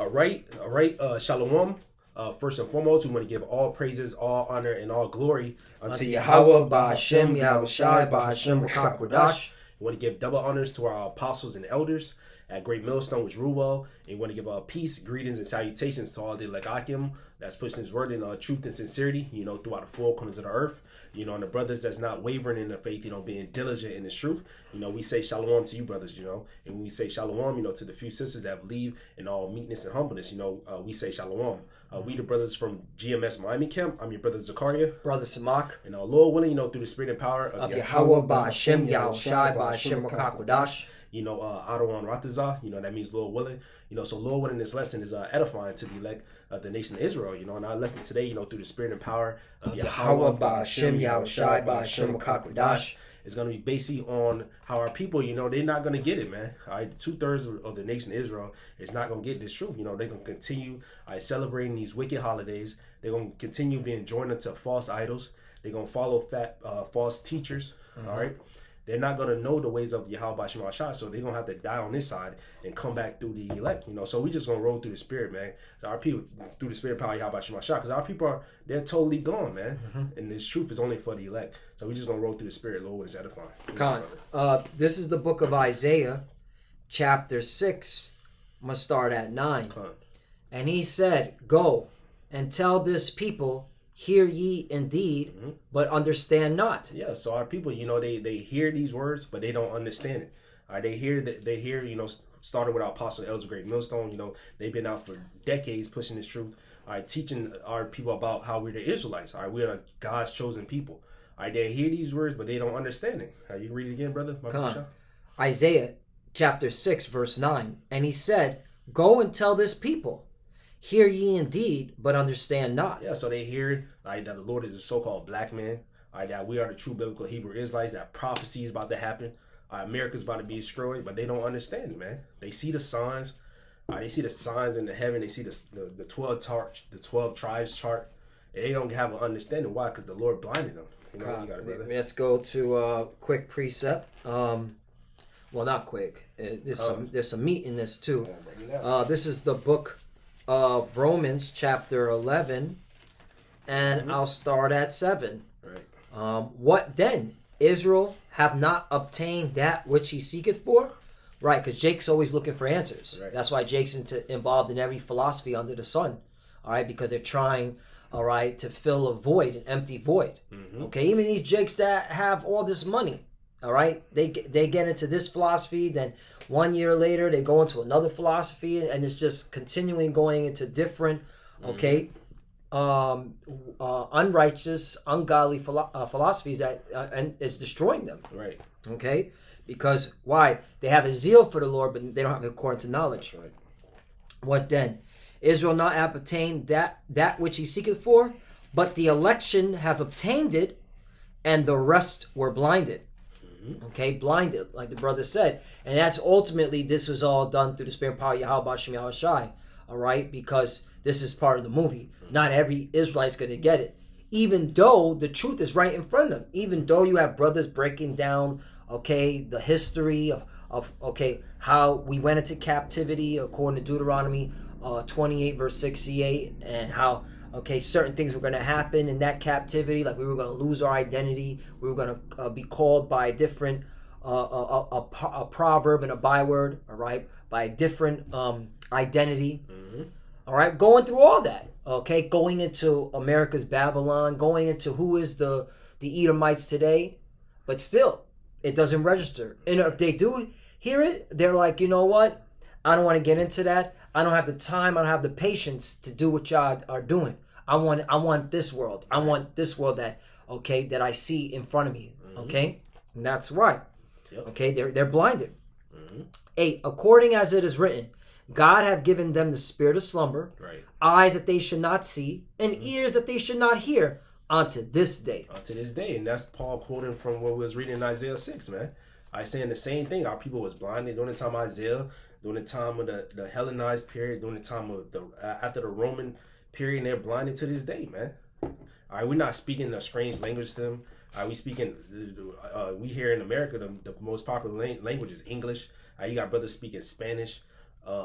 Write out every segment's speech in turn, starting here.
All right. Shalom. First and foremost, we want to give all praises, all honor, and all glory unto Yahweh, Ba'Hashem, Yahushai, Ba'Hashem, B'Kakwadash. We want to give double honors to our apostles and elders at Great Millstone, which rule well. And we want to give peace, greetings, and salutations to all the legakim that's pushing his word in truth and sincerity, throughout the four corners of the earth. And the brothers that's not wavering in their faith, being diligent in the truth. We say shalom to you, brothers, and when we say shalom, to the few sisters that believe in all meekness and humbleness, we say shalom. We the brothers from GMS Miami Camp. I'm your brother Zakaria. Brother Samak. And our Lord willing, through the spirit and power of Yahweh, Ba'Hashem, Yahushai, Ba'Hashem, B'Kakwadash. Adawan Ratazah, that means Lord willing. So Lord willing, this lesson is edifying to the elect of the nation of Israel. And our lesson today, through the spirit and power of Yahweh, Ba'Hashem, Yahushai, Ba'Hashem, B'Kakwadash. It's going to be basically on how our people, they're not going to get it, man. All right, 2/3 of the nation of Israel is not going to get this truth. They're going to continue celebrating these wicked holidays. They're going to continue being joined into false idols. They're going to follow false teachers. Mm-hmm. All right. They're not going to know the ways of Yahweh Ba'Hashem Ashah, so they're going to have to die on this side and come back through the elect, So we just going to roll through the spirit, man. So our people, through the spirit of power of Yahweh Ba'Hashem Ashah, because our people they're totally gone, man. Mm-hmm. And this truth is only for the elect. So we just going to roll through the spirit, Lord, is edifying. Khan, this is the book of Isaiah, chapter 6. I'm going to start at 9. Khan. And he said, "Go and tell this people, hear ye indeed, mm-hmm. but understand not." Yeah, so our people, they hear these words, but they don't understand it. They hear, started with our apostle elders of Great Millstone. They've been out for decades pushing this truth. Teaching our people about how we're the Israelites. We're the God's chosen people. They hear these words, but they don't understand it. You can read it again, brother. Isaiah chapter 6, verse 9. And he said, "Go and tell this people, hear ye indeed, but understand not." Yeah, so they hear that the Lord is a so-called black man. That we are the true biblical Hebrew Israelites. That prophecy is about to happen. America's about to be destroyed, but they don't understand it, man. They see the signs. They see the signs in the heaven. They see the 12 tribes chart. And they don't have an understanding. Why? Because the Lord blinded them. You got it, brother. Let's go to a quick precept. Well, not quick. There's some meat in this too. This is the book of Romans chapter 11, and mm-hmm. I'll start at 7. Right. What then? Israel have not obtained that which he seeketh for? Right, because Jake's always looking for answers. Right. That's why Jake's involved in every philosophy under the sun. All right, because they're trying, all right, to fill a void, an empty void. Mm-hmm. Okay, even these Jakes that have all this money, all right, they get into this philosophy, then 1 year later they go into another philosophy, and it's just continuing going into different, okay, unrighteous, ungodly philosophies that and it's destroying them. Right. Okay, because why? They have a zeal for the Lord, but they don't have it according to knowledge. Right. What then? Israel not have obtained that which he seeketh for, but the election have obtained it, and the rest were blinded. Okay, blinded, like the brother said. And that's ultimately, this was all done through the spirit and power of Yahweh Ba'Hashem Yahushai. All right, because this is part of the movie. Not every Israelite's going to get it. Even though the truth is right in front of them. Even though you have brothers breaking down, okay, the history of okay, how we went into captivity according to Deuteronomy 28 verse 68, and how, okay, certain things were going to happen in that captivity, like we were going to lose our identity, we were going to be called by a different a proverb and a byword, all right, by a different identity. Mm-hmm. All right, going through all that, okay, going into America's Babylon, going into who is the Edomites today, but still it doesn't register. And if they do hear it, they're like, you know what, I don't want to get into that. I don't have the time. I don't have the patience to do what y'all are doing. I want this world. I want this world that I see in front of me. Mm-hmm. Okay, and that's right. Yep. Okay, they're blinded. Mm-hmm. 8. According as it is written, God have given them the spirit of slumber, right, eyes that they should not see, and mm-hmm. ears that they should not hear, unto this day. Unto this day, and that's Paul quoting from what we was reading in Isaiah 6, man. I saying the same thing. Our people was blinded during the time of Isaiah, during the time of the Hellenized period, during the time of after the Roman period, and they're blinded to this day, man. All right, we're not speaking a strange language to them. We speaking, we here in America, the most popular language is English. You got brothers speaking Spanish,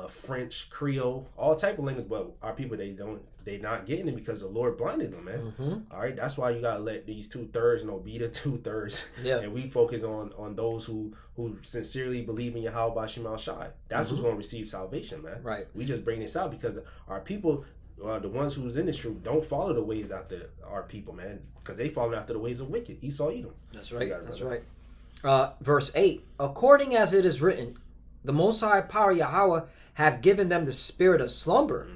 French, Creole, all type of language, but our people they not getting it because the Lord blinded them, man. All right, that's why you gotta let these 2/3 be the 2/3, and we focus on those who sincerely believe in Yahweh Shema Shai. That's who's gonna receive salvation, man. Right. We just bring this out because our people, the ones who's in this truth, don't follow the ways after our people, man, because they follow after the ways of wicked. Esau, Edom. That's right. That's right. Verse 8: according as it is written, the Most High Power Yahweh have given them the spirit of slumber,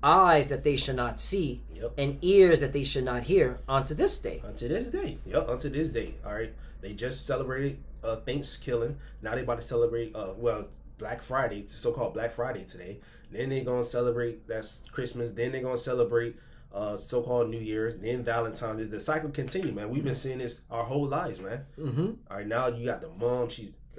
eyes that they should not see, and ears that they should not hear, unto this day. Unto this day. Yep, unto this day. All right. They just celebrated Thanksgiving. Now they about to celebrate, Black Friday, so-called Black Friday today. Then they're going to celebrate, that's Christmas. Then they're going to celebrate so-called New Year's. Then Valentine's. The cycle continue, man. We've been seeing this our whole lives, man. All right, now you got the mom.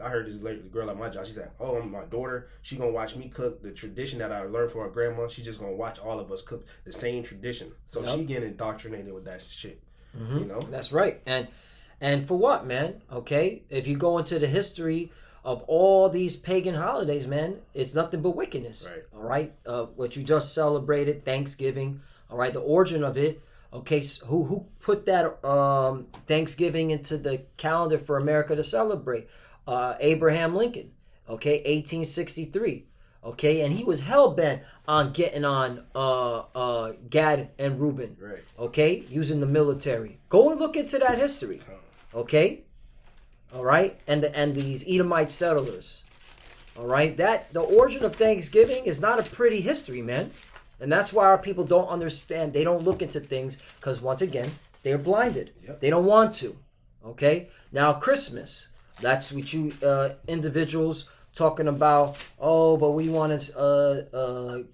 I heard this girl at my job. She said, "Oh, my daughter, she gonna watch me cook the tradition that I learned from her grandma. She just gonna watch all of us cook the same tradition." So she getting indoctrinated with that shit. You know, that's right. And for what, man? Okay, if you go into the history of all these pagan holidays, man, it's nothing but wickedness. Right. All right, what you just celebrated, Thanksgiving. All right, the origin of it. Okay, so who put that Thanksgiving into the calendar for America to celebrate? Abraham Lincoln, okay, 1863, okay, and he was hell-bent on getting on Gad and Reuben, right, okay, using the military. Go and look into that history, okay, all right, and these Edomite settlers, all right, that the origin of Thanksgiving is not a pretty history, man, and that's why our people don't understand. They don't look into things because, once again, they're blinded. They don't want to, okay. Now, Christmas. That's what you individuals talking about. Oh, but we want to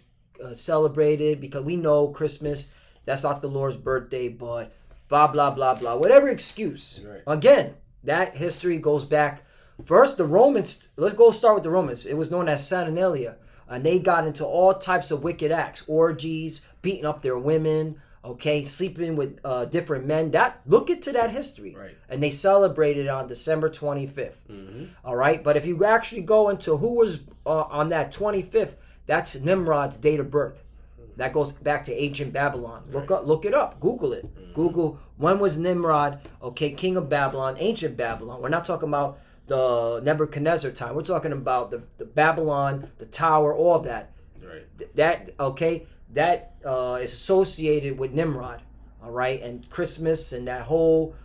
celebrate it because we know Christmas, that's not the Lord's birthday, but blah, blah, blah, blah. Whatever excuse. Right. Again, that history goes back. First, the Romans. Let's go start with the Romans. It was known as Saturnalia. And they got into all types of wicked acts. Orgies, beating up their women. Okay, sleeping with different men. Look into that history. Right. And they celebrated on December 25th. All right, but if you actually go into who was on that 25th, that's Nimrod's date of birth. That goes back to ancient Babylon. Look it up. Google it. Google when was Nimrod, okay, king of Babylon, ancient Babylon. We're not talking about the Nebuchadnezzar time. We're talking about the Babylon, the tower, all of that. Right. That is associated with Nimrod, all right, and Christmas and that whole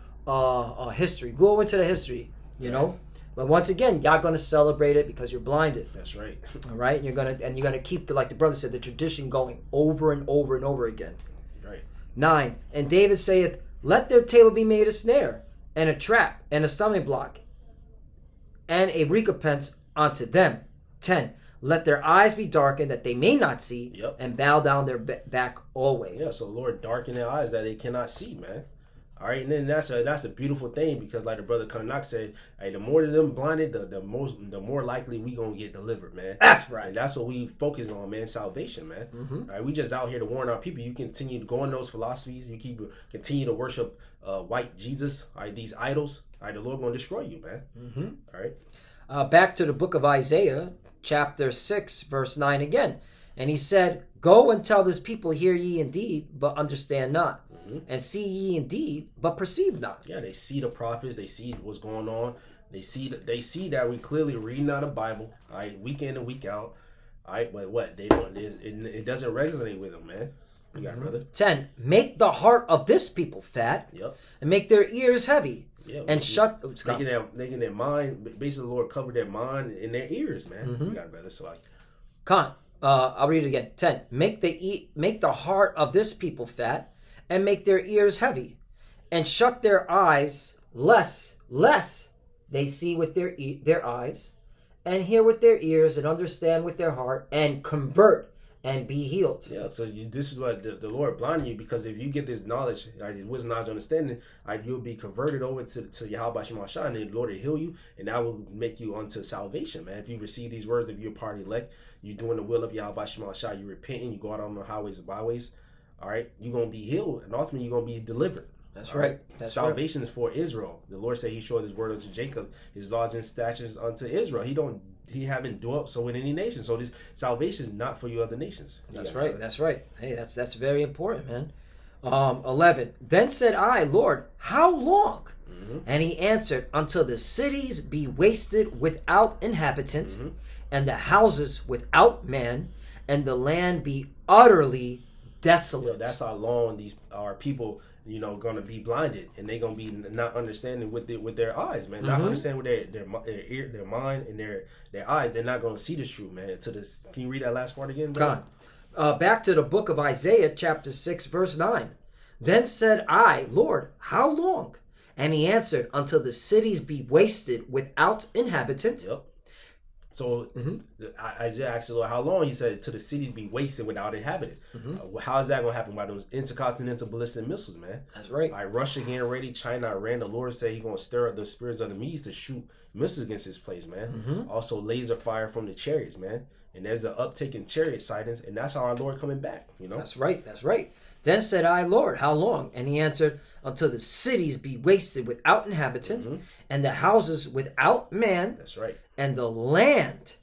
history. Go into the history, you know. But once again, y'all gonna celebrate it because you're blinded. That's right. All right, and you're gonna keep like the brother said, the tradition going over and over and over again. Right. 9. And David saith, "Let their table be made a snare, and a trap, and a stumbling block, and a recompense unto them." 10. Let their eyes be darkened that they may not see, and bow down their back always. Yeah, so Lord, darken their eyes that they cannot see, man. All right, and then that's a beautiful thing because, like the brother Karnak said, hey, the more of them blinded, the more likely we gonna get delivered, man. That's right. And that's what we focus on, man. Salvation, man. All right, we just out here to warn our people. You continue to go in those philosophies. You continue to worship white Jesus. All right, these idols. All right, the Lord gonna destroy you, man. All right. Back to the book of Isaiah. Chapter 6, verse 9 again. And he said, "Go and tell this people, hear ye indeed, but understand not. And see ye indeed, but perceive not." Yeah, they see the prophets. They see what's going on. They see that we clearly reading out the Bible, all right, week in and week out. All right, but what? They don't. It doesn't resonate with them, man. You got it, brother. 10. Make the heart of this people fat, and make their ears heavy. Yeah, and shut making their mind, basically the Lord covered their mind and their ears, man. You got it, brother. So I'll read it again. 10. Make the heart of this people fat, and make their ears heavy, and shut their eyes, lest they see with their eyes, and hear with their ears, and understand with their heart, and convert and be healed. Yeah, so this is what the Lord blinded you, because if you get this knowledge, wisdom, knowledge, understanding, you'll be converted over to Yahweh Shema Shai, and the Lord will heal you, and that will make you unto salvation, man. If you receive these words, if you're part of the elect, you're doing the will of Yahweh Shema Shai, you're repenting, you go out on the highways and byways, all right, you're going to be healed, and ultimately you're going to be delivered. That's right. Salvation is for Israel. The Lord said he showed his word unto Jacob, his laws and statutes unto Israel. He don't he haven't dwelt so in any nation. So this salvation is not for you other nations. That's right. That's right. Hey, that's very important, man. 11. Then said I, Lord, how long? And he answered, until the cities be wasted without inhabitant, and the houses without man, and the land be utterly desolate. Yeah, that's how long our people, gonna be blinded, and they're gonna be not understanding with their eyes, man. Not understanding with their ear, their mind, and their eyes. They're not gonna see the truth, man. Can you read that last part again, bro? Back to the book of Isaiah, chapter 6, verse 9. Then said I, Lord, how long? And he answered, until the cities be wasted without inhabitant. Yep. So Isaiah asked the Lord, how long? He said, till the cities be wasted without inhabitant. How is that going to happen? By those intercontinental ballistic missiles, man. That's right. Russia getting ready. China, Iran. The Lord said He's going to stir up the spirits of the Medes to shoot missiles against this place, man. Also laser fire from the chariots, man. And there's an uptick in chariot sightings, and that's how our Lord coming back, That's right. That's right. Then said I, Lord, how long? And he answered, until the cities be wasted without inhabitant, and the houses without man. That's right. And the land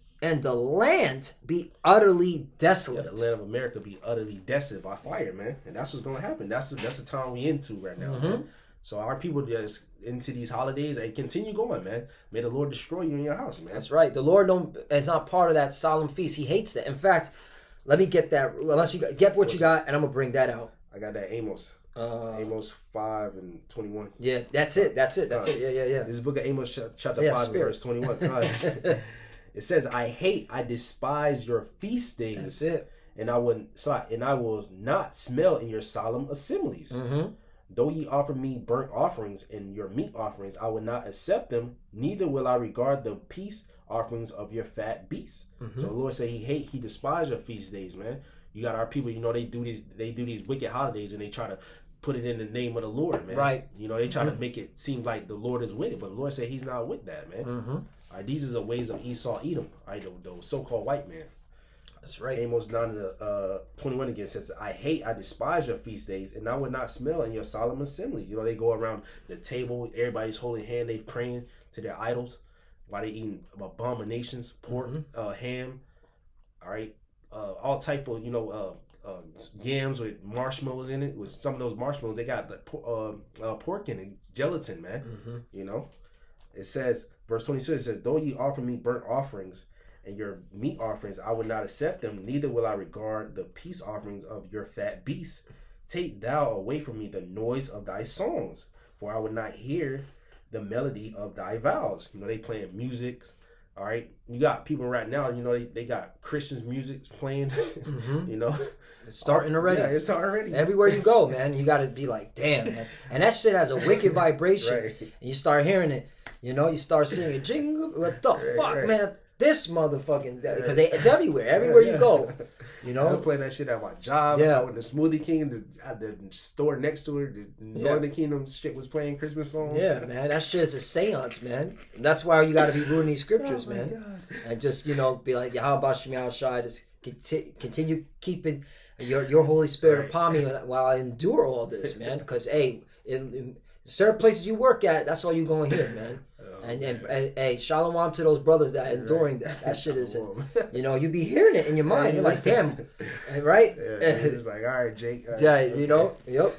be utterly desolate. Yeah, the land of America be utterly desolate by fire, man. And that's what's going to happen. That's the time we into right now, man. So our people just into these holidays, and continue going, man. May the Lord destroy you in your house, man. That's right. The Lord is not part of that solemn feast. He hates that. In fact, let me get that. Unless you get what you got, and I'm gonna bring that out. I got that Amos. Amos 5:21. Yeah, that's it. That's it. Yeah. This is book of Amos chapter 5 verse 21. It says, I despise your feast days. That's it. And I will not smell in your solemn assemblies. Though ye offer me burnt offerings and your meat offerings, I will not accept them, neither will I regard the peace offerings of your fat beasts. So the Lord said he despises your feast days, man. You got our people, they do these wicked holidays, and they try to put it in the name of the Lord, man. Right. They try to make it seem like the Lord is with it, but the Lord said He's not with that, man. All right, these are the ways of Esau, Edom, the so-called white man. That's right. Amos 9:21 again says, I despise your feast days, and I would not smell in your solemn assemblies. They go around the table, everybody's holding hand, they praying to their idols while they eating abominations, pork, ham, all right, all type of yams with marshmallows in it. With some of those marshmallows, they got the pork in it, gelatin, man. It says, verse 26 says, though ye offer me burnt offerings and your meat offerings, I will not accept them, neither will I regard the peace offerings of your fat beasts. Take thou away from me the noise of thy songs, for I will not hear the melody of thy vows. They playing music. All right, you got people right now, they got Christians music playing. It's starting already. Yeah, it's starting already. Everywhere you go, man, you got to be like, damn, man. And that shit has a wicked vibration. Right. And you start hearing it, you start singing, jingle, what the fuck, man? This motherfucking, because it's everywhere you go. I'm playing that shit at my job. Yeah. When the Smoothie King, the store next to it, the Northern Kingdom shit was playing Christmas songs. Yeah, man, that shit is a seance, man. And that's why you got to be reading these scriptures, man. God. And just, be like, how about Shemai Shai? Just continue keeping your Holy Spirit upon me while I endure all this, man. Because, hey, in certain places you work at, that's all you're going to hear, man. And hey, shalom to those brothers that are enduring that. That shit is, you be hearing it in your mind. You're like, damn, right? Yeah, it's like, all right, Jake. Yep.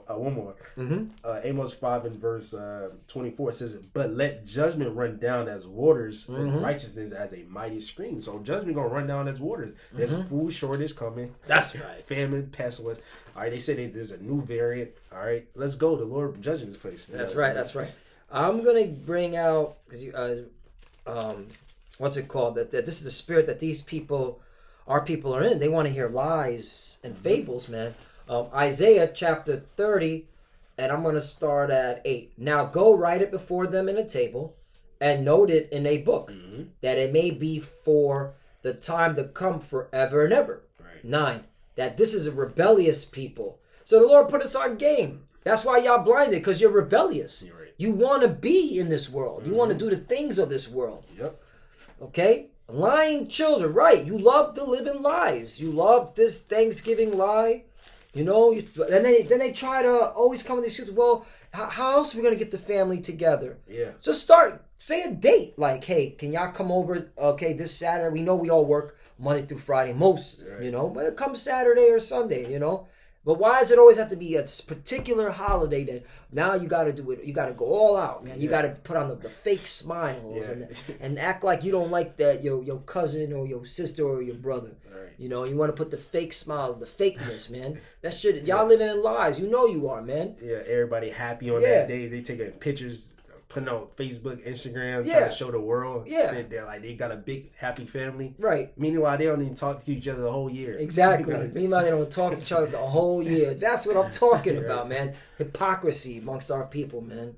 One more. Amos 5 and verse 24 says, but let judgment run down as waters, and righteousness as a mighty stream. So judgment gonna run down as waters. There's a food shortage coming. That's right. Famine, pestilence. All right, they say there's a new variant. All right, let's go. The Lord judging this place. That's right. I'm gonna bring out what's it called? That this is the spirit that our people are in. They want to hear lies and fables, man. Isaiah chapter 30, and I'm gonna start at 8. Now go write it before them in a table, and note it in a book, that it may be for the time to come forever and ever. Right. 9. That this is a rebellious people. So the Lord put us on game. That's why y'all blinded, because you're rebellious. You're right. You want to be in this world. You want to do the things of this world. Yep. Okay? Lying children, right. You love to live in lies. You love this Thanksgiving lie. You know, then they try to always come with these excuses. Well, how else are we gonna get the family together? Yeah. Just say a date. Like, hey, can y'all come over? Okay, this Saturday. We know we all work Monday through Friday, most, Right. you know, but it comes Saturday or Sunday, you know. But why does it always have to be a particular holiday that now you got to do it? You got to go all out, man. You got to put on the fake smiles and act like you don't like that your cousin or your sister or your brother. Right. You know, you want to put the fake smiles, the fakeness, man. That shit, y'all living in lies. You know you are, man. Yeah, everybody happy on that day. They taking pictures, putting on Facebook, Instagram, trying to show the world. Yeah. They're like, they got a big, happy family. Right. Meanwhile, they don't even talk to each other the whole year. Exactly. Meanwhile, they don't talk to each other the whole year. That's what I'm talking about, man. Hypocrisy amongst our people, man.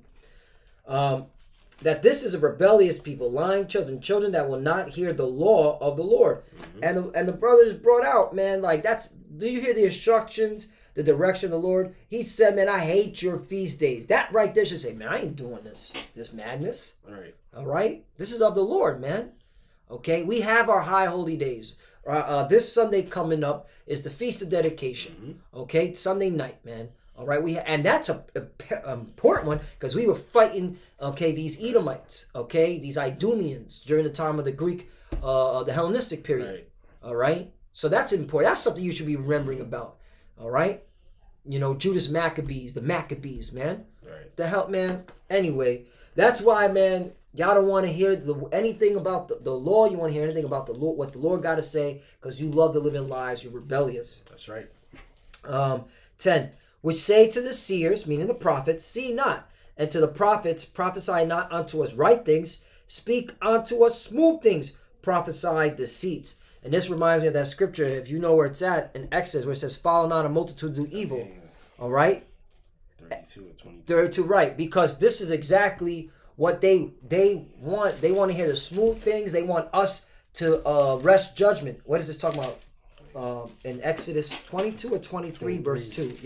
That this is a rebellious people, lying children that will not hear the law of the Lord. Mm-hmm. And the brothers brought out, man, like do you hear the instructions, the direction of the Lord? He said, man, I hate your feast days. That right there should say, man, I ain't doing this madness. All right? This is of the Lord, man. Okay? We have our high holy days. This Sunday coming up is the Feast of Dedication. Mm-hmm. Okay? Sunday night, man. All right? And that's a important one because we were fighting, okay, these Edomites, okay, these Idumeans during the time of the Greek, the Hellenistic period. Right. All right? So that's important. That's something you should be remembering about. All right? You know, Judas Maccabees, the Maccabees, man. Right. The hell, man. Anyway, that's why, man, y'all don't want to hear anything about the law. You want to hear anything about the Lord, what the Lord got to say, because you love to live in lies. You're rebellious. That's right. 10. Which say to the seers, meaning the prophets, see not. And to the prophets, prophesy not unto us right things. Speak unto us smooth things. Prophesy deceits. And this reminds me of that scripture, if you know where it's at, in Exodus, where it says, follow not a multitude do evil. Yeah. All right? 32 and 23. 32, right. Because this is exactly what they want. They want to hear the smooth things. They want us to wrest judgment. What is this talking about? In Exodus 22 or 23, verse 2.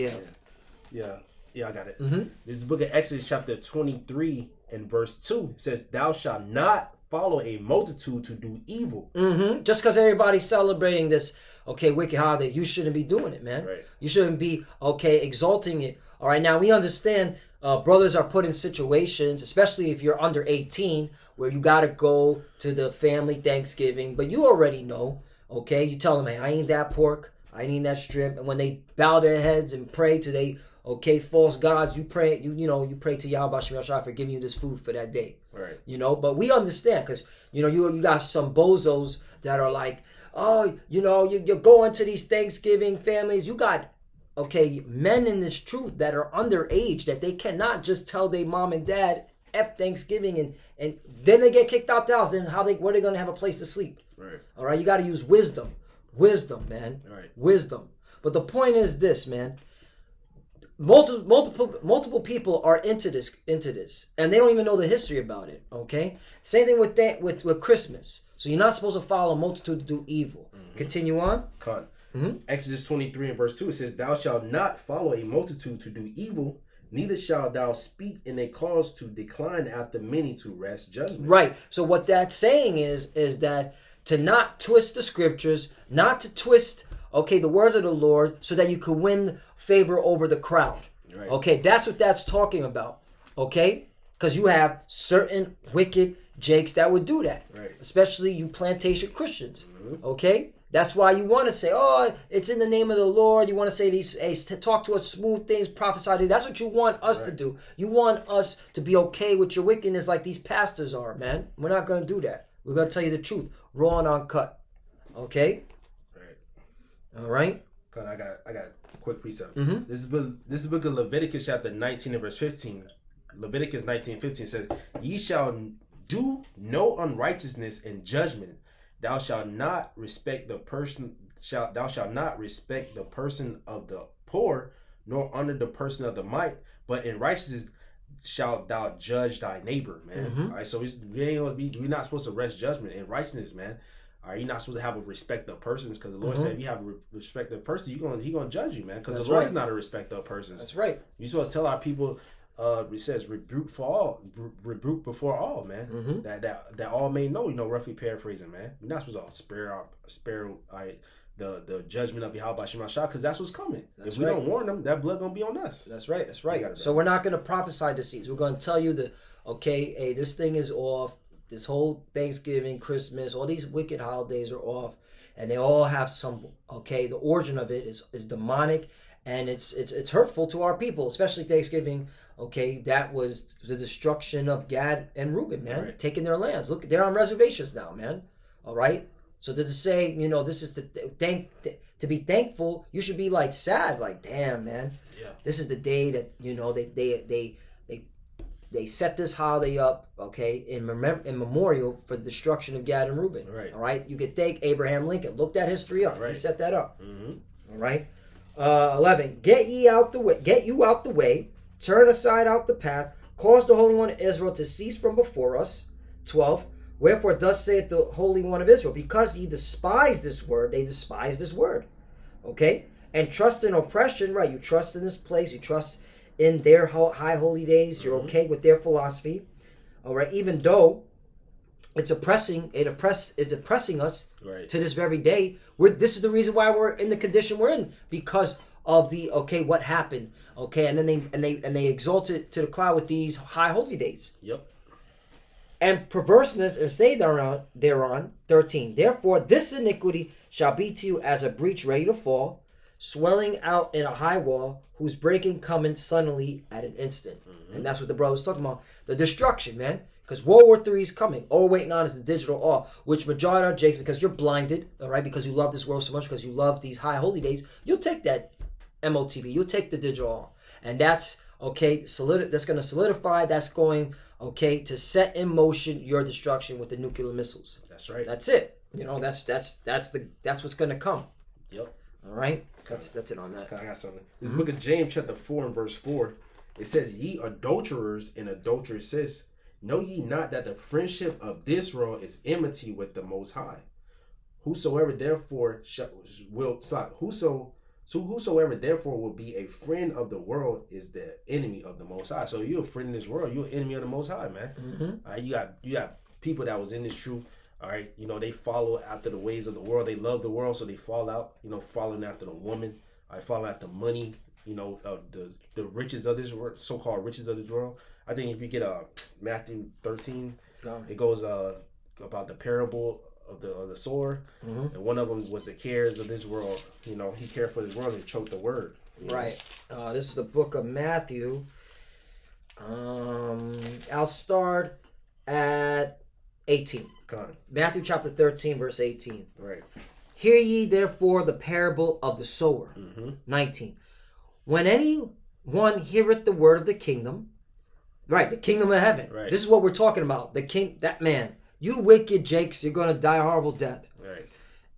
Yeah, I got it. Mm-hmm. This is the book of Exodus chapter 23 and verse 2. It says, thou shalt not follow a multitude to do evil. Mm-hmm. Just because everybody's celebrating this, okay, wicked holiday, you shouldn't be doing it, man. Right. You shouldn't be, okay, exalting it. All right, now we understand brothers are put in situations, especially if you're under 18, where you got to go to the family Thanksgiving. But you already know, okay, you tell them, hey, I ain't that pork, I ain't that shrimp. And when they bow their heads and pray to they, okay, false gods, you pray, you pray to Yahweh Shem Yahshua for giving you this food for that day. Right. You know, but we understand because, you got some bozos that are like, oh, you're going to these Thanksgiving families. You got, okay, men in this truth that are underage that they cannot just tell their mom and dad F Thanksgiving and then they get kicked out the house. Then where are they going to have a place to sleep? Right. All right, you got to use wisdom. Wisdom, man. Right. Wisdom. But the point is this, man. Multiple people are into this, and they don't even know the history about it. Okay, same thing with Christmas. So you're not supposed to follow a multitude to do evil. Mm-hmm. Continue on. Mm-hmm. Exodus 23 and verse 2. It says, "Thou shalt not follow a multitude to do evil, neither shalt thou speak in a cause to decline after many to wrest judgment." Right. So what that's saying is that to not twist the scriptures, not to twist, okay, the words of the Lord, so that you could win favor over the crowd. Right. Okay, that's what that's talking about. Okay, because you have certain wicked jakes that would do that. Right. Especially you plantation Christians. Mm-hmm. Okay, that's why you want to say, oh, it's in the name of the Lord. You want to say these, hey, talk to us smooth things, prophesy. That's what you want us to do. You want us to be okay with your wickedness like these pastors are, man. We're not going to do that. We're going to tell you the truth, raw and uncut. Okay. All right. God, I got a quick precept. Mm-hmm. This is the book of Leviticus chapter 19 and verse 15. Leviticus 19:15 says, "Ye shall do no unrighteousness in judgment. Thou shalt not respect the person. Thou shalt not respect the person of the poor, nor honor the person of the might. But in righteousness shalt thou judge thy neighbor." Man. Mm-hmm. All right. So we're not supposed to rest judgment in righteousness, man. Are you not supposed to have a respect of persons? Because the Lord said, if you have a respect of persons, He's gonna judge you, man. Because the Lord is not a respecter of persons. That's right. You're supposed to tell our people. It says rebuke before all, man. Mm-hmm. That all may know. Roughly paraphrasing, man. You're not supposed to spare the judgment of Yahweh Shemashah, because that's what's coming. That's if we right. don't warn them, that blood gonna be on us. That's right. That's right. So we're not going to prophesy disease. We're going to tell you that, okay, hey, this thing is off. This whole Thanksgiving, Christmas, all these wicked holidays are off, and they all have some. Okay, the origin of it is demonic, and it's hurtful to our people, especially Thanksgiving. Okay, that was the destruction of Gad and Reuben, man, right. taking their lands. Look, they're on reservations now, man. All right. So to say, this is to be thankful, you should be like sad, like, damn, man. Yeah. This is the day that they set this holiday up, okay, in memorial for the destruction of Gad and Reuben. Right. All right. You could thank Abraham Lincoln. Look that history up. Right. He set that up. Mm-hmm. All right. 11. Get you out the way. Turn aside out the path. Cause the Holy One of Israel to cease from before us. 12. Wherefore thus saith the Holy One of Israel, because ye despise this word, they despise this word. Okay? And trust in oppression, right? You trust in this place, you trust in their high holy days, you're okay with their philosophy. All right, even though it's oppressing us right. to this very day. This is the reason why we're in the condition we're in, because of the what happened. Okay, and then they exalt it to the cloud with these high holy days. Yep. And perverseness and stay thereon. 13. Therefore this iniquity shall be to you as a breach ready to fall, swelling out in a high wall, whose breaking cometh suddenly at an instant. Mm-hmm. And that's what the brother's talking about. The destruction, man. Because World War III is coming. All we're waiting on is the digital awe, which majority of Jakes, because you're blinded, all right, because you love this world so much, because you love these high holy days, you'll take that MOTV, you'll take the digital awe. And that's, okay, that's going to solidify, that's going, okay, to set in motion your destruction with the nuclear missiles. That's right. That's it. That's what's going to come. Yep. All right? That's it on that. I got something. This book of James chapter 4 and verse 4, it says, ye adulterers and adulteresses, know ye not that the friendship of this world is enmity with the Most High? Whosoever therefore whosoever therefore will be a friend of the world is the enemy of the Most High. So you're a friend in this world, you're an enemy of the Most High, man. Mm-hmm. All right, you got people that was in this truth. All right, they follow after the ways of the world. They love the world, so they fall out. Following after the woman. I follow after money. The riches of this world, so-called riches of this world. I think if you get Matthew 13, it goes about the parable of the sower, and one of them was the cares of this world. He cared for this world and choked the word. Right. This is the book of Matthew. I'll start at 18. Matthew chapter 13, verse 18. Right. Hear ye therefore the parable of the sower. 19. When anyone heareth the word of the kingdom, right, the kingdom of heaven. Right. This is what we're talking about. The king, that man. You wicked Jakes, you're going to die a horrible death. Right.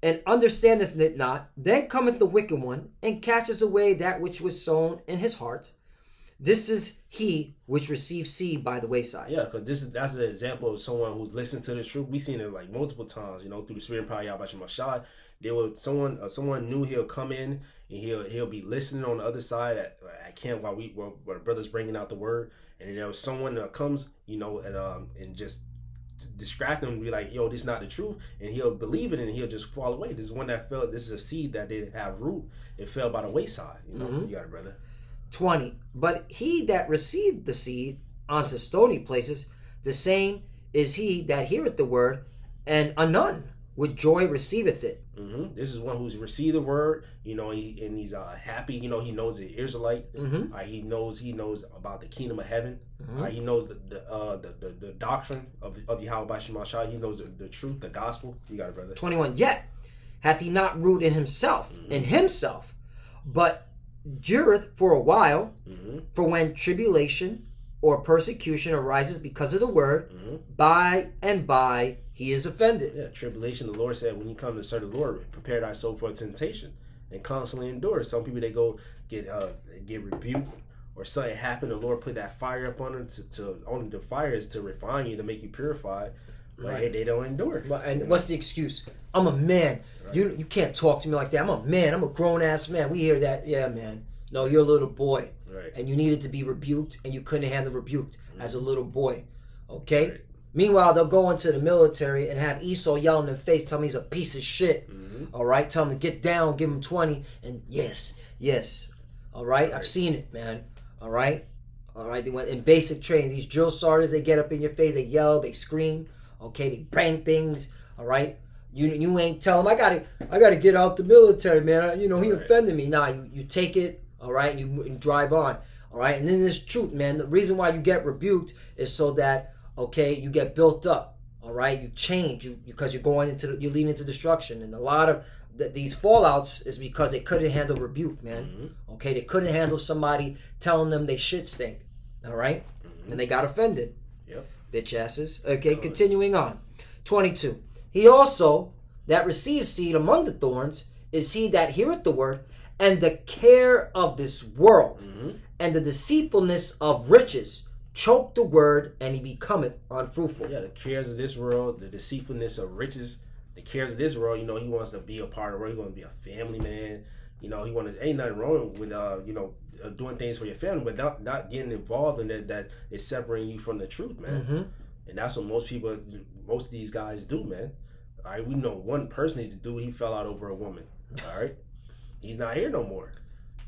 And understandeth it not, then cometh the wicked one, and catches away that which was sown in his heart. This is he which receives seed by the wayside. Yeah, because that's an example of someone who's listened to the truth. We've seen it like multiple times, through the spirit and power of Yahweh Shemashah. There was someone knew he'll come in and he'll be listening on the other side at camp while the brothers bringing out the word, and there was someone that comes, and just distract them and be like, yo, this is not the truth, and he'll believe it and he'll just fall away. This is one that fell. This is a seed that didn't have root. It fell by the wayside. You got it, brother. 20. But he that received the seed onto stony places, the same is he that heareth the word, and anon with joy receiveth it. This is one who's received the word, he's happy. He knows the Israelite. He knows about the kingdom of heaven. He knows the doctrine of Yahweh Shemashah. He knows the truth, the gospel. You got it, brother. 21. Yet hath he not root in himself, but dureth for a while. For when tribulation or persecution arises because of the word, by and by he is offended. Yeah, tribulation. The Lord said, when you come to serve the Lord, prepare thy soul for temptation and constantly endure. Some people, they go get rebuked or something happen. The Lord put that fire up on them. Only the fire is to refine you, to make you purified. But hey, they don't endure. And what's the excuse? I'm a man. Right. You can't talk to me like that. I'm a man. I'm a grown ass man. We hear that. Yeah, man. No, you're a little boy. Right. And you needed to be rebuked, and you couldn't handle rebuked as a little boy. Okay? Right. Meanwhile, they'll go into the military and have Esau yell in their face, tell him he's a piece of shit. All right, tell him to get down, give him 20, and yes. All right, I've seen it, man. All right. They went in basic training. These drill sergeants, they get up in your face, they yell, they scream. Okay, they bang things. All right. You ain't tell him I gotta get out the military, man. He offended me. Nah, you take it. All right, and you drive on. All right, and then there's truth, man. The reason why you get rebuked is so that you get built up. All right, you change because you're you lead into destruction, and a lot of these fallouts is because they couldn't handle rebuke, man. Okay, they couldn't handle somebody telling them they shit stink. All right, and they got offended. Yep, bitch asses. Okay, continuing on. 22. He also that receives seed among the thorns is he that heareth the word, and the care of this world and the deceitfulness of riches choke the word, and he becometh unfruitful. Yeah, the cares of this world, the deceitfulness of riches, the cares of this world. He wants to be a part of the world. He wants to be a family man. He ain't nothing wrong with doing things for your family, but not getting involved in that is separating you from the truth, man. And that's what most of these guys do, man. All right, we know one person needs to do. He fell out over a woman. All right, he's not here no more.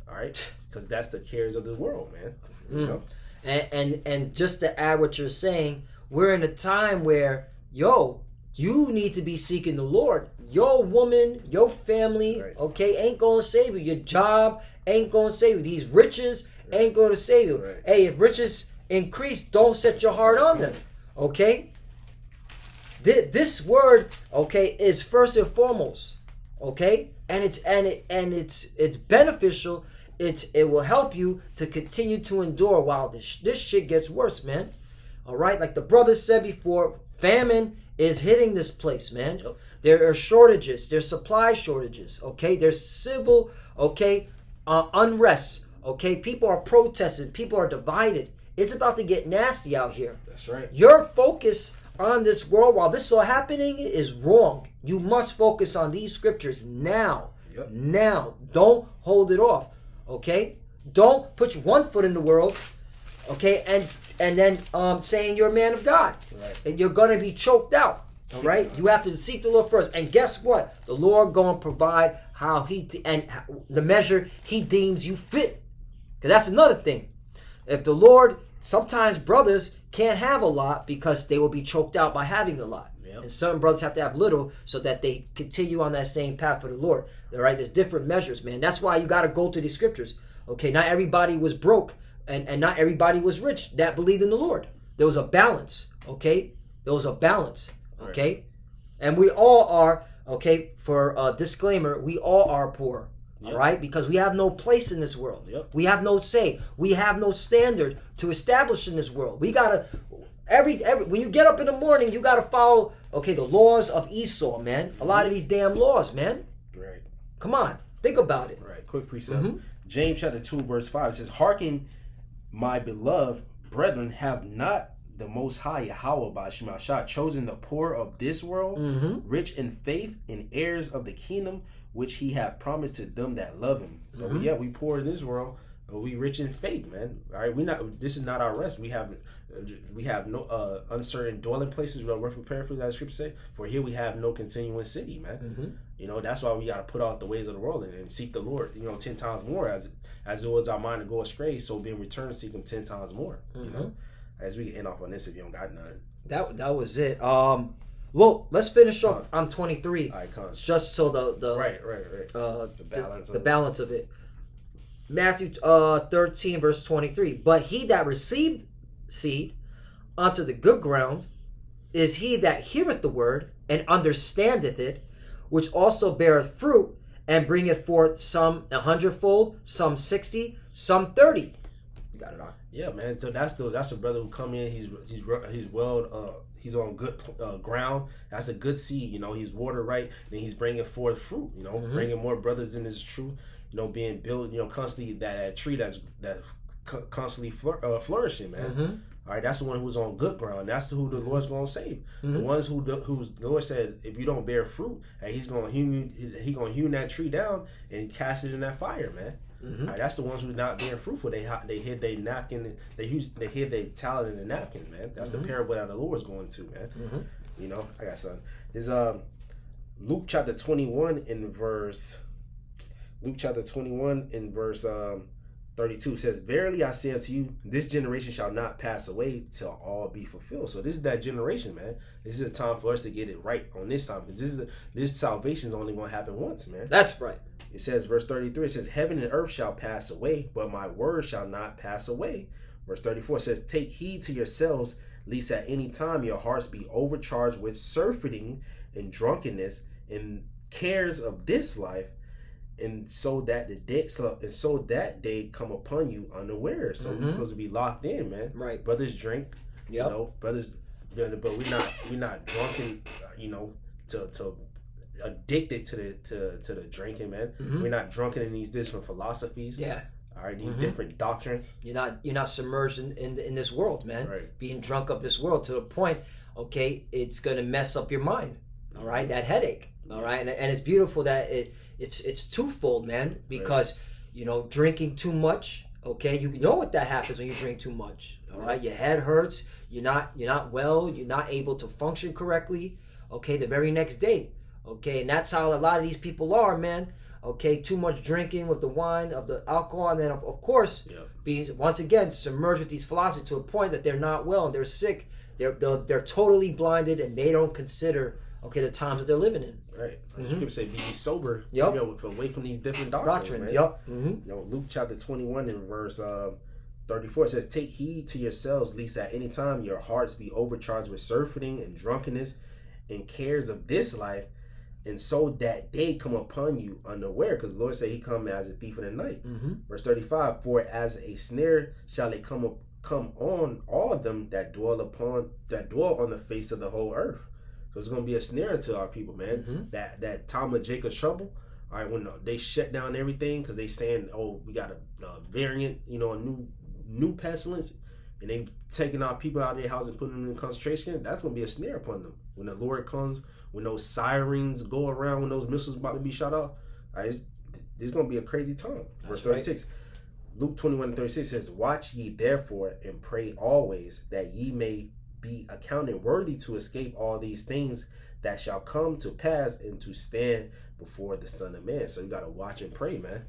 All right, because that's the cares of the world, man. You know. And just to add what you're saying, we're in a time where, you need to be seeking the Lord. Your woman, your family, ain't going to save you. Your job ain't going to save you. These riches ain't going to save you. Right. Hey, if riches increase, don't set your heart on them. Okay? This word, is first and foremost. Okay? And it's beneficial. It will help you to continue to endure while this shit gets worse, man. All right, like the brothers said before, famine is hitting this place, man. Yep. There are shortages. There's supply shortages. Okay, there's civil unrest. Okay, people are protesting. People are divided. It's about to get nasty out here. That's right. Your focus on this world while this is all happening is wrong. You must focus on these scriptures now. Yep. Now, don't hold it off. Okay, don't put one foot in the world, and then saying you're a man of God, and you're gonna be choked out. All right, you have to seek the Lord first, and guess what? The Lord gonna provide the measure He deems you fit. Because that's another thing. If the Lord, sometimes brothers can't have a lot because they will be choked out by having a lot. Yep. And certain brothers have to have little so that they continue on that same path for the Lord. All right, there's different measures, man. That's why you got to go to these scriptures. Okay, not everybody was broke and not everybody was rich that believed in the Lord. There was a balance. Okay, there was a balance. Okay, right. And we all are. Okay, for a disclaimer, we all are poor. Yep. All right, because we have no place in this world. Yep. We have no say. We have no standard to establish in this world. We gotta. Every when you get up in the morning, you gotta follow the laws of Esau, man. A lot of these damn laws, man. Right. Come on, think about it. Right. Quick precept. James chapter 2 verse 5 says, "Hearken, my beloved brethren, have not the Most High Yahweh by Shemashah chosen the poor of this world, rich in faith, and heirs of the kingdom which He hath promised to them that love Him." So we poor in this world. We rich in faith, man. All right, this is not our rest. We have no uncertain dwelling places. We're prepared for that scripture say. For here we have no continuing city, man. That's why we got to put out the ways of the world and seek the Lord. 10 times more as it was our mind to go astray. So being returned, seek Him 10 times more. As we can end off on this, if you don't got none. That was it. Well, let's finish off on 23. All right, just so the right. The balance of it. Matthew 13 verse 23. But he that received seed unto the good ground is he that heareth the word and understandeth it, which also beareth fruit and bringeth forth some 100-fold, some 60, some 30. You got it on. Yeah, man. So that's a brother who come in. He's on good ground. That's a good seed. He's watered right. Then he's bringing forth fruit. Bringing more brothers in His truth. Being built, constantly that tree that's constantly flourishing, man. All right, that's the one who's on good ground. That's who the Lord's going to save. The ones who's the Lord said, if you don't bear fruit, He's going to hew that tree down and cast it in that fire, man. Mm-hmm. Right, that's the ones who not being fruitful. They hid their napkin. They hid their talent in the napkin, man. That's the parable that the Lord's going to, man. You know, I got something. There's Luke chapter 21 in verse 32 says, "Verily I say unto you, this generation shall not pass away till all be fulfilled." So this is that generation, man. This is a time for us to get it right on this time. Because this salvation is only going to happen once, man. That's right. It says, verse 33, it says, "Heaven and earth shall pass away, but my word shall not pass away." Verse 34 says, "Take heed to yourselves, lest at any time your hearts be overcharged with surfeiting and drunkenness and cares of this life, and so that day come upon you unaware." So we're supposed to be locked in, man. Right. Brothers drink. Yep. You know, brothers, but we're not drunken. You know, to addicted to the drinking, man. We're not drunken in these different philosophies. Yeah. All right, these different doctrines. You're not submerged in this world, man. Right. Being drunk of this world to the point, okay, it's gonna mess up your mind. All right, that headache. All right, and it's beautiful that it's twofold, man. Because you know, drinking too much. Okay, you know what that happens when you drink too much. All right, your head hurts. You're not well. You're not able to function correctly. Okay, the very next day. Okay, and that's how a lot of these people are, man. Okay, too much drinking with the wine, of the alcohol, and then of course being once again submerged with these philosophies to a point that they're not well and they're sick. They're totally blinded and they don't consider the times that they're living in. Right. Scripture say, "Be sober." Yep. You know, away from these different doctrines. Man. Yep. You know, Luke chapter 21 and verse 34 says, "Take heed to yourselves, lest at any time your hearts be overcharged with surfeiting and drunkenness and cares of this life, and so that day come upon you unaware." Because the Lord said He come as a thief in the night. Verse 35, "For as a snare shall it come on all of them that dwell on the face of the whole earth." So it's going to be a snare to our people, man. That time of Jacob's trouble. All right, when they shut down everything because they saying, "Oh, we got a variant, you know, a new pestilence," and they taking our people out of their house and putting them in concentration. That's going to be a snare upon them when the Lord comes. When those sirens go around, when those missiles about to be shot off, there's going to be a crazy time. Verse 36, Luke 21:36 says, "Watch ye therefore and pray always, that ye may be accounted worthy to escape all these things that shall come to pass and to stand before the Son of Man." So you got to watch and pray, man.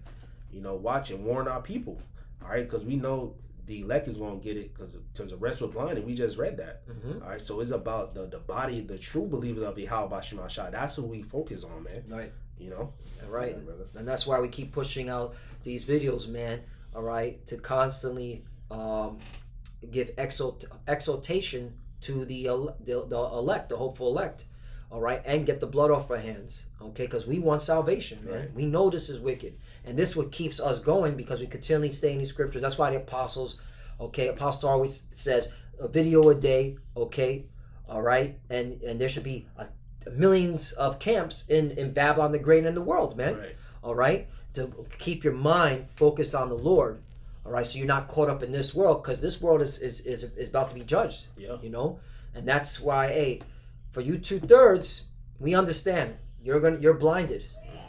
You know, watch and warn our people. All right, because we know the elect is going to get it because the rest were blind, and we just read that. All right, so it's about the body, the true believers of Yahweh Shema Shah. That's what we focus on, man. Right. You know? Right. And that's why we keep pushing out these videos, man. All right, to constantly give exaltation to the elect, the hopeful elect. All right, and get the blood off our hands. Okay, because we want salvation, man. Right. We know this is wicked, and this is what keeps us going because we continually stay in these scriptures. That's why the apostles, apostle always says a video a day. Okay, all right, and there should be millions of camps in Babylon the Great and in the world, man. Right. All right, to keep your mind focused on the Lord. All right, so you're not caught up in this world because this world is about to be judged. Yeah. You know, and that's why, for you 2/3, we understand you're blinded,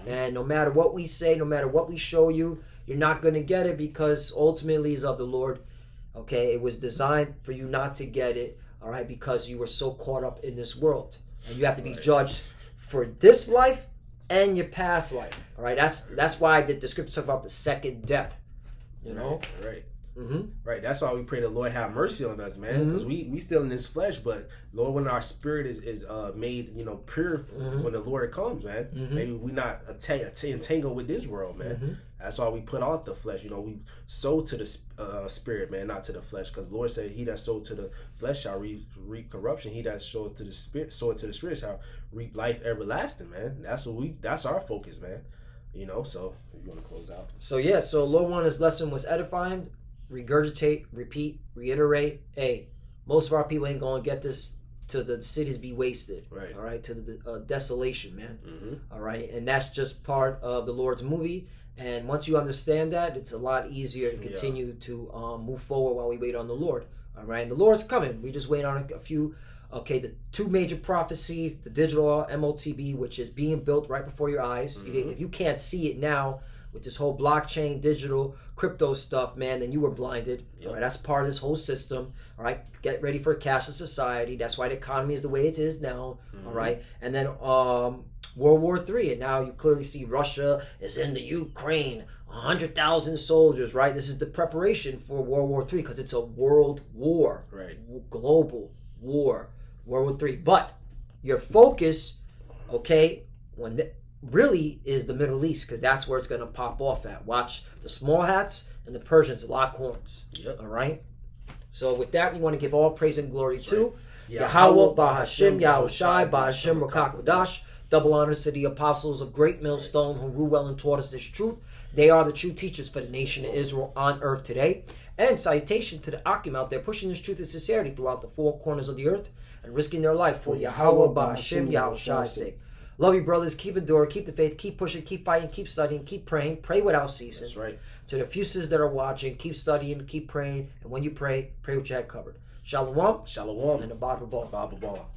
and no matter what we say, no matter what we show you, you're not going to get it because ultimately it's of the Lord. Okay, it was designed for you not to get it. All right, because you were so caught up in this world, and you have to be judged for this life and your past life. All right, that's why the scriptures talk about the second death. You know, right. Right. That's why we pray the Lord have mercy on us, man. Because we still in this flesh, but Lord, when our spirit is made, you know, pure when the Lord comes, man. Maybe we not entangled with this world, man. That's why we put out the flesh. You know, we sow to the spirit, man, not to the flesh. Because Lord said, "He that sowed to the flesh shall reap corruption. He that sowed to the spirit shall reap life everlasting," man. That's our focus, man. You know, so if you want to close out. So Lord wanted his lesson was edifying, regurgitate, repeat, reiterate. Hey, most of our people ain't going to get this to the cities be wasted. Right. All right, to the desolation, man. All right, and that's just part of the Lord's movie. And once you understand that, it's a lot easier to continue to move forward while we wait on the Lord. All right, and the Lord's coming. We just wait on a few. Okay, the two major prophecies, the digital MOTB, which is being built right before your eyes. If you can't see it now, with this whole blockchain, digital, crypto stuff, man, then you were blinded. Yep. All right, that's part of this whole system. All right, get ready for a cashless society. That's why the economy is the way it is now. All right, and then World War III, and now you clearly see Russia is in the Ukraine. 100,000 soldiers, right? This is the preparation for World War III because it's a world war, right? Global war, World War III. But your focus, okay, really is the Middle East because that's where it's going to pop off at. Watch the small hats and the Persians lock horns. Yep. All right. So with that, we want to give all praise and glory to Yahweh, Yahweh, Bahashim, Yahushai, Bahashim, Rakakodash. Double honors to the apostles of Great Millstone who rule well and taught us this truth. They are the true teachers for the nation of Israel on earth today. And salutation to the Akim out there pushing this truth and sincerity throughout the four corners of the earth and risking their life for Yahweh, Bahashim, Yahushai's sake. Love you, brothers. Keep enduring, keep the faith, keep pushing, keep fighting, keep studying, keep praying. Pray without ceasing. That's right. To the few sisters that are watching, keep studying, keep praying. And when you pray with your head covered. Shalom. Shalom. And the Bible ball. Bible ball.